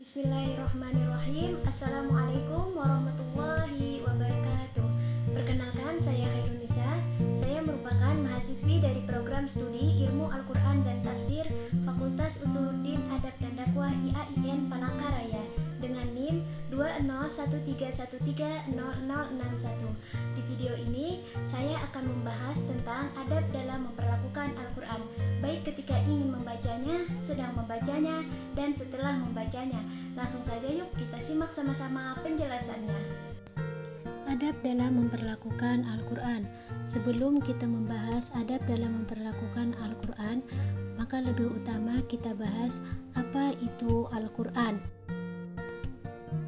Bismillahirrahmanirrahim. Assalamualaikum warahmatullahi wabarakatuh. Perkenalkan, saya Khairunisa. Saya merupakan mahasiswi dari program studi Ilmu Al-Quran dan Tafsir Fakultas Usuluddin Adab dan Dakwah IAIN Palangkaraya dengan NIM 20131300061. Di video ini saya akan membahas tentang adab dalam memperlakukan Al-Quran, baik ketika ingin membacanya, sedang membacanya, dan setelah membacanya. Langsung saja yuk kita simak sama-sama penjelasannya. Adab dalam memperlakukan Al-Quran. Sebelum kita membahas adab dalam memperlakukan Al-Quran, maka lebih utama kita bahas apa itu Al-Quran.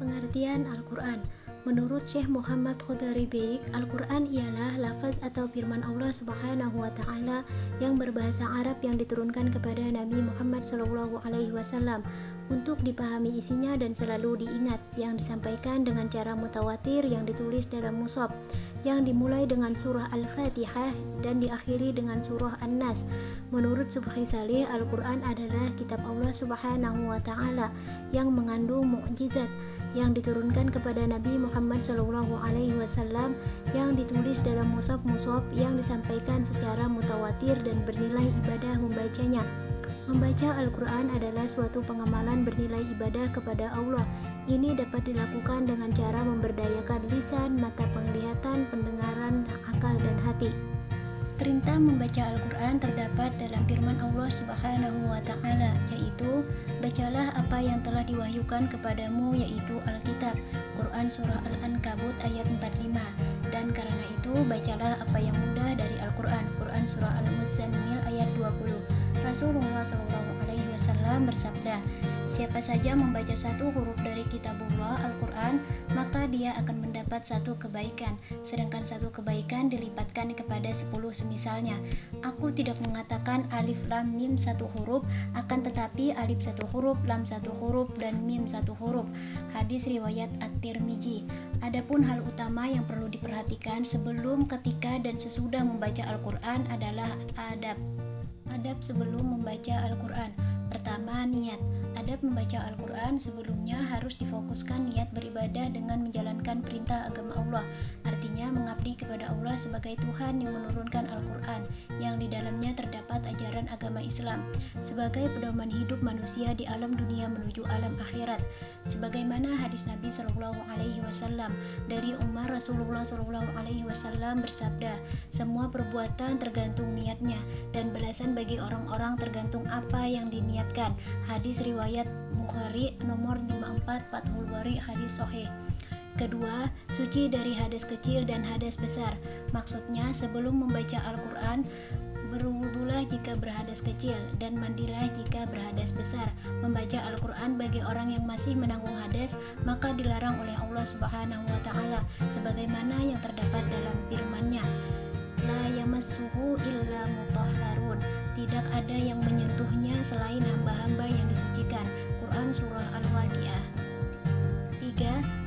Pengertian Al-Quran. Menurut Syekh Muhammad Khodari Beik, Al-Quran ialah lafaz atau firman Allah Subhanahu wa Ta'ala yang berbahasa Arab yang diturunkan kepada Nabi Muhammad SAW untuk dipahami isinya dan selalu diingat, yang disampaikan dengan cara mutawatir yang ditulis dalam mushaf, yang dimulai dengan surah Al-Fatihah dan diakhiri dengan surah An-Nas. Menurut Subhi Salih, Al-Quran adalah kitab Allah Subhanahu wa Ta'ala yang mengandung mukjizat yang diturunkan kepada Nabi Muhammad SAW yang ditulis dalam mushaf-mushaf yang disampaikan secara mutawatir dan bernilai ibadah membacanya. Membaca Al-Quran adalah suatu pengamalan bernilai ibadah kepada Allah. Ini dapat dilakukan dengan cara memberdayakan lisan, mata penglihatan, pendengaran, akal, dan hati. Perintah membaca Al-Quran terdapat dalam firman Allah Subhanahu wa Ta'ala, yaitu bacalah apa yang telah diwahyukan kepadamu, yaitu Alkitab. Quran Surah Al-Ankabut ayat 45. Dan karena itu bacalah apa yang mudah dari Al-Quran. Quran Surah Al-Muzammil ayat 20. Rasulullah SAW bersabda, siapa saja membaca satu huruf dari kitabullah Al-Quran, maka dia akan mendapat satu kebaikan, sedangkan satu kebaikan dilipatkan kepada 10 semisalnya. Aku tidak mengatakan alif lam mim satu huruf, akan tetapi alif satu huruf, lam satu huruf, dan mim satu huruf. Hadis riwayat At-Tirmizi. Adapun hal utama yang perlu diperhatikan sebelum, ketika, dan sesudah membaca Al-Quran adalah adab. Adab sebelum membaca Al-Quran. Pertama, niat. Adab membaca Al-Quran sebelumnya harus difokuskan niat beribadah dengan menjalankan perintah agama Allah, artinya mengabdi kepada Allah sebagai Tuhan yang menurunkan Al-Quran, yang di dalamnya terdapat ajaran agama Islam, sebagai pedoman hidup manusia di alam dunia menuju alam akhirat. Sebagaimana hadis Nabi SAW dari Umar, Rasulullah SAW bersabda, semua perbuatan tergantung niatnya, dan balasan bagi orang-orang tergantung apa yang diniatkan. Hadis riwayat Bukhari nomor 54 Fathul Bari, hadis sahih. Kedua, suci dari hadas kecil dan hadas besar. Maksudnya sebelum membaca Al-Quran, berwudulah jika berhadas kecil dan mandilah jika berhadas besar. Membaca Al-Quran bagi orang yang masih menanggung hadas maka dilarang oleh Allah Subhanahu wa Ta'ala, sebagaimana yang terdapat dalam firman-Nya, la yamassuhu illa mutahharun, tidak ada yang menyentuhnya selain hamba-hamba yang disucikan. Quran Surah Al-Waqiah. 3.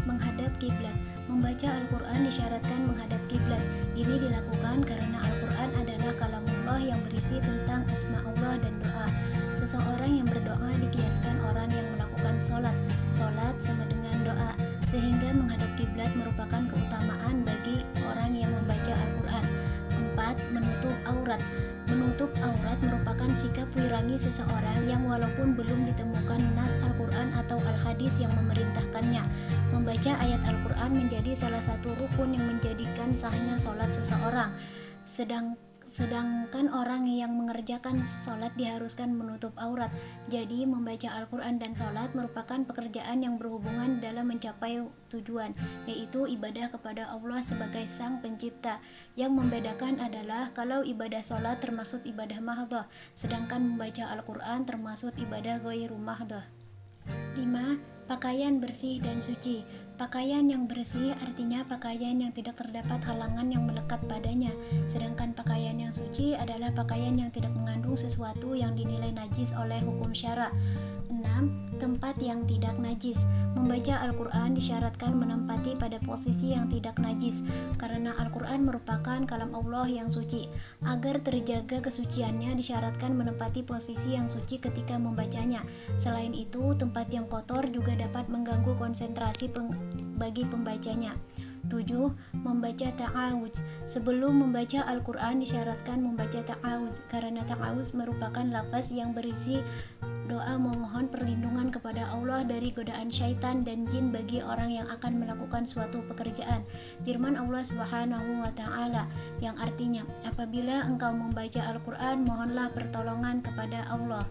Menghadap kiblat. Membaca Al-Quran disyaratkan menghadap kiblat. Ini dilakukan karena Al-Quran adalah kalamullah yang berisi tentang asma Allah dan doa. Seseorang yang berdoa dikiaskan orang yang melakukan sholat. Sholat sama dengan doa, sehingga menghadap kiblat merupakan keutamaan bagi orang yang membaca Al-Quran. 4. Menutup aurat. Menutup aurat merupakan sikap wirangi seseorang yang walaupun belum ditemukan nas Al-Quran atau Al-Hadis yang memerintahkannya. Membaca ayat Al-Quran menjadi salah satu rukun yang menjadikan sahnya sholat seseorang. Sedangkan orang yang mengerjakan sholat diharuskan menutup aurat. Jadi membaca Al-Quran dan sholat merupakan pekerjaan yang berhubungan dalam mencapai tujuan, yaitu ibadah kepada Allah sebagai Sang Pencipta. Yang membedakan adalah kalau ibadah sholat termasuk ibadah mahdhah, sedangkan membaca Al-Quran termasuk ibadah ghairu mahdhah. 5. Pakaian bersih dan suci. Pakaian yang bersih artinya pakaian yang tidak terdapat halangan yang melekat padanya, sedangkan pakaian yang suci adalah pakaian yang tidak mengandung sesuatu yang dinilai najis oleh hukum syara. 6. Tempat yang tidak najis. Membaca Al-Quran disyaratkan menempati pada posisi yang tidak najis, karena Al-Quran merupakan kalam Allah yang suci. Agar terjaga kesuciannya disyaratkan menempati posisi yang suci ketika membacanya. Selain itu, tempat yang kotor juga dapat mengganggu konsentrasi bagi pembacanya. 7. Membaca ta'awuz. Sebelum membaca Al-Quran disyaratkan membaca ta'awuz, karena ta'awuz merupakan lafaz yang berisi doa memohon perlindungan kepada Allah dari godaan syaitan dan jin bagi orang yang akan melakukan suatu pekerjaan. Firman Allah Subhanahu wa Ta'ala yang artinya, apabila engkau membaca Al-Quran, mohonlah pertolongan kepada Allah.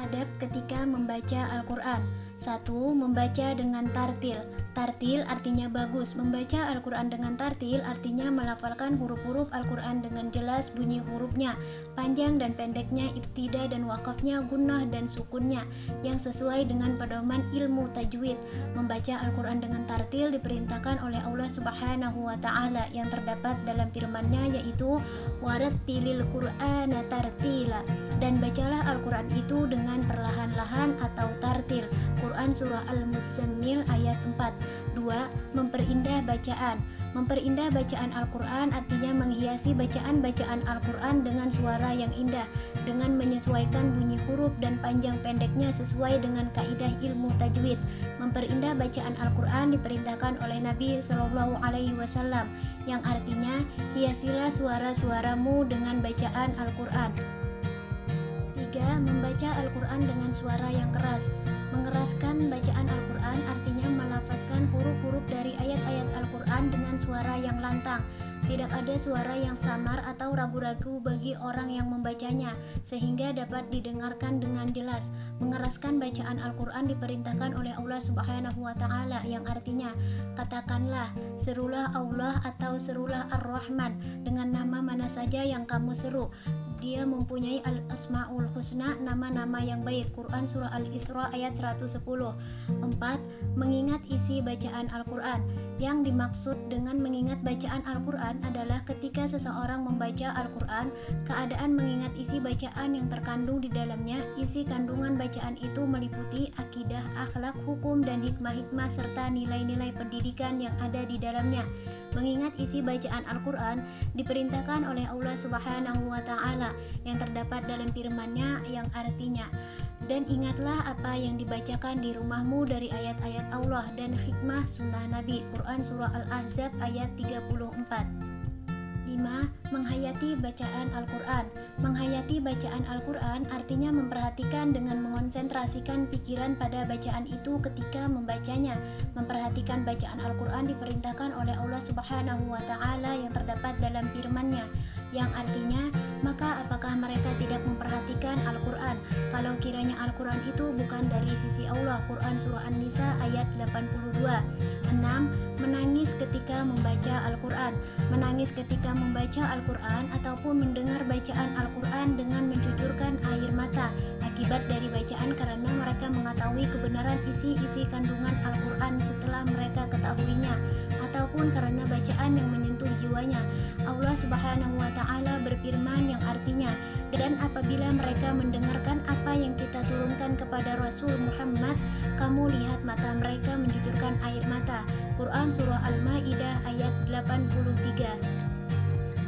Adab ketika membaca Al-Quran. 1. Membaca dengan tartil. Tartil artinya bagus. Membaca Al-Quran dengan tartil artinya melafalkan huruf-huruf Al-Quran dengan jelas bunyi hurufnya, panjang dan pendeknya, ibtida dan wakafnya, gunnah dan sukunnya, yang sesuai dengan pedoman ilmu tajwid. Membaca Al-Quran dengan tartil diperintahkan oleh Allah Subhanahu wa Ta'ala yang terdapat dalam firman-Nya, yaitu warattilil Qur'ana tartila, dan bacalah Al-Quran itu dengan perlahan-lahan atau tartil. Quran Surah Al-Muzammil ayat 4. 2. Memperindah bacaan. Memperindah bacaan Al-Quran artinya menghiasi bacaan-bacaan Al-Quran dengan suara yang indah, dengan menyesuaikan bunyi huruf dan panjang pendeknya sesuai dengan kaidah ilmu tajwid. Memperindah bacaan Al-Quran diperintahkan oleh Nabi Shallallahu Alaihi Wasallam, yang artinya hiasilah suara-suaramu dengan bacaan Al-Quran. 3. Membaca Al-Quran dengan suara yang keras. Mengeraskan bacaan Al-Quran artinya melafazkan huruf-huruf dari ayat-ayat Al-Quran dengan suara yang lantang. Tidak ada suara yang samar atau ragu-ragu bagi orang yang membacanya, sehingga dapat didengarkan dengan jelas. Mengeraskan bacaan Al-Quran diperintahkan oleh Allah Subhanahu wa Ta'ala, yang artinya, katakanlah, serulah Allah atau serulah Ar-Rahman dengan nama mana saja yang kamu seru. Dia mempunyai Al-Asma'ul Husna, nama-nama yang baik. Quran Surah Al-Isra ayat 110. 4. Mengingat isi bacaan Al-Quran. Yang dimaksud dengan mengingat bacaan Al-Quran adalah ketika seseorang membaca Al-Quran, keadaan mengingat isi bacaan yang terkandung di dalamnya. Isi kandungan bacaan itu meliputi akidah, akhlak, hukum, dan hikmah-hikmah serta nilai-nilai pendidikan yang ada di dalamnya. Mengingat isi bacaan Al-Quran diperintahkan oleh Allah Subhanahu wa Ta'ala yang terdapat dalam firman-Nya yang artinya, dan ingatlah apa yang dibacakan di rumahmu dari ayat-ayat Allah dan hikmah sunnah Nabi. Quran Surah Al-Ahzab ayat 34. 5. Menghayati bacaan Al-Quran. Menghayati bacaan Al-Quran artinya memperhatikan dengan mengonsentrasikan pikiran pada bacaan itu ketika membacanya. Memperhatikan bacaan Al-Quran diperintahkan oleh Allah Subhanahu wa Ta'ala yang terdapat dalam firman-Nya, yang artinya, maka apakah mereka tidak memperhatikan Al-Quran kalau kiranya Al-Quran itu bukan dari sisi Allah. Quran Surah An-Nisa ayat 82. 6. Menangis ketika membaca Al-Quran. Menangis ketika membaca Al-Quran ataupun mendengar bacaan Al-Quran dengan mencucurkan air mata akibat dari bacaan, karena mereka mengetahui kebenaran isi-isi kandungan Al-Quran setelah mereka ketahuinya, ataupun karena bacaan yang menyentuh jiwanya. Allah Subhanahu wa Ta'ala berfirman yang artinya, dan apabila mereka mendengarkan apa yang kita turunkan kepada Rasul Muhammad, kamu lihat mata mereka mencucurkan air mata. Quran Surah Al-Ma'idah ayat 83.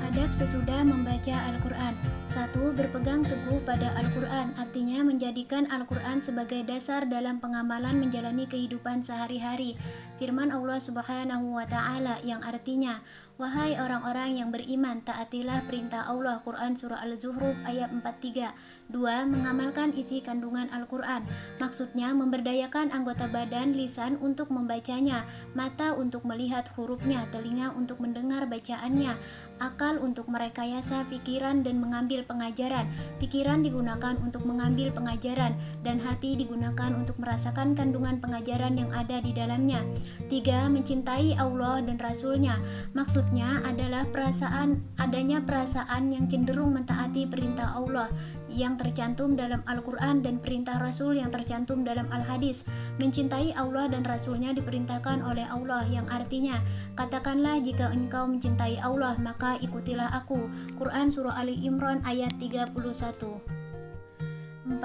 Adab sesudah membaca Al-Quran. 1. Berpegang teguh pada Al-Quran, artinya menjadikan Al-Quran sebagai dasar dalam pengamalan menjalani kehidupan sehari-hari. Firman Allah Subhanahu wa Ta'ala yang artinya, wahai orang-orang yang beriman, taatilah perintah Allah. Quran Surah Al-Zuhruf ayat 43. 2. Mengamalkan isi kandungan Al-Quran. Maksudnya memberdayakan anggota badan, lisan untuk membacanya, mata untuk melihat hurufnya, telinga untuk mendengar bacaannya, akal untuk merekayasa pikiran dan mengambil mengambil pengajaran, pikiran digunakan untuk mengambil pengajaran, dan hati digunakan untuk merasakan kandungan pengajaran yang ada di dalamnya. 3. Mencintai Allah dan Rasul-Nya. Maksudnya adalah adanya perasaan yang cenderung mentaati perintah Allah yang tercantum dalam Al-Quran dan perintah Rasul yang tercantum dalam Al-Hadis. Mencintai Allah dan Rasul-Nya diperintahkan oleh Allah, yang artinya, katakanlah jika engkau mencintai Allah maka ikutilah aku. Quran Surah Ali Imran ayat 31. 4.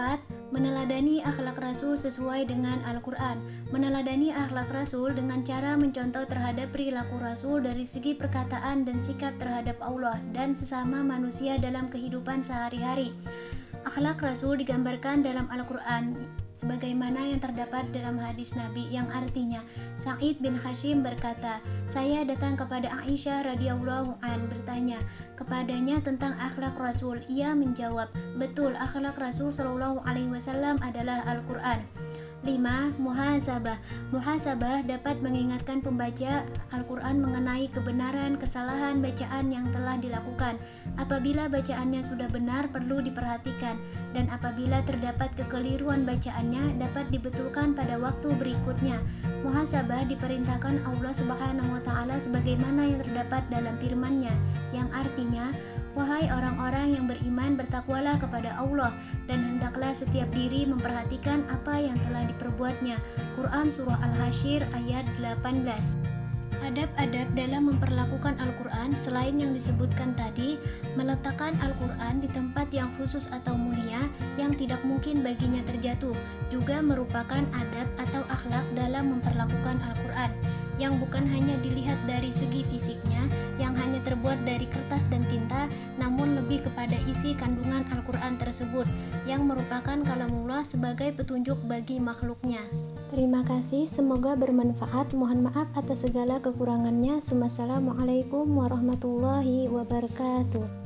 Meneladani akhlak Rasul sesuai dengan Al-Quran. Meneladani akhlak Rasul dengan cara mencontoh terhadap perilaku Rasul dari segi perkataan dan sikap terhadap Allah dan sesama manusia dalam kehidupan sehari-hari. Akhlak Rasul digambarkan dalam Al-Quran sebagaimana yang terdapat dalam hadis Nabi, yang artinya, Sa'id bin Hashim berkata, saya datang kepada Aisyah radhiyallahu an bertanya kepadanya tentang akhlak Rasul. Ia menjawab, betul, akhlak Rasul sallallahu alaihi wasallam adalah Al-Quran. 5. Muhasabah. Muhasabah dapat mengingatkan pembaca Al-Quran mengenai kebenaran kesalahan bacaan yang telah dilakukan. Apabila bacaannya sudah benar, perlu diperhatikan, dan apabila terdapat kekeliruan bacaannya, dapat dibetulkan pada waktu berikutnya. Muhasabah diperintahkan Allah Subhanahu wa Ta'ala sebagaimana yang terdapat dalam firman-Nya, yang artinya, wahai orang-orang yang beriman, bertakwalah kepada Allah, dan hendaklah setiap diri memperhatikan apa yang telah diperbuatnya. Quran Surah Al-Hasyr ayat 18. Adab-adab dalam memperlakukan Al-Quran selain yang disebutkan tadi, meletakkan Al-Quran di tempat yang khusus atau mulia yang tidak mungkin baginya terjatuh, juga merupakan adab atau akhlak dalam memperlakukan Al-Quran, yang bukan hanya dilihat dari segi fisiknya, yang hanya terbuat dari kertas dan tinta, namun lebih kepada isi kandungan Al-Quran tersebut, yang merupakan kalamullah sebagai petunjuk bagi makhluknya. Terima kasih, semoga bermanfaat. Mohon maaf atas segala kekurangannya. Wassalamualaikum warahmatullahi wabarakatuh.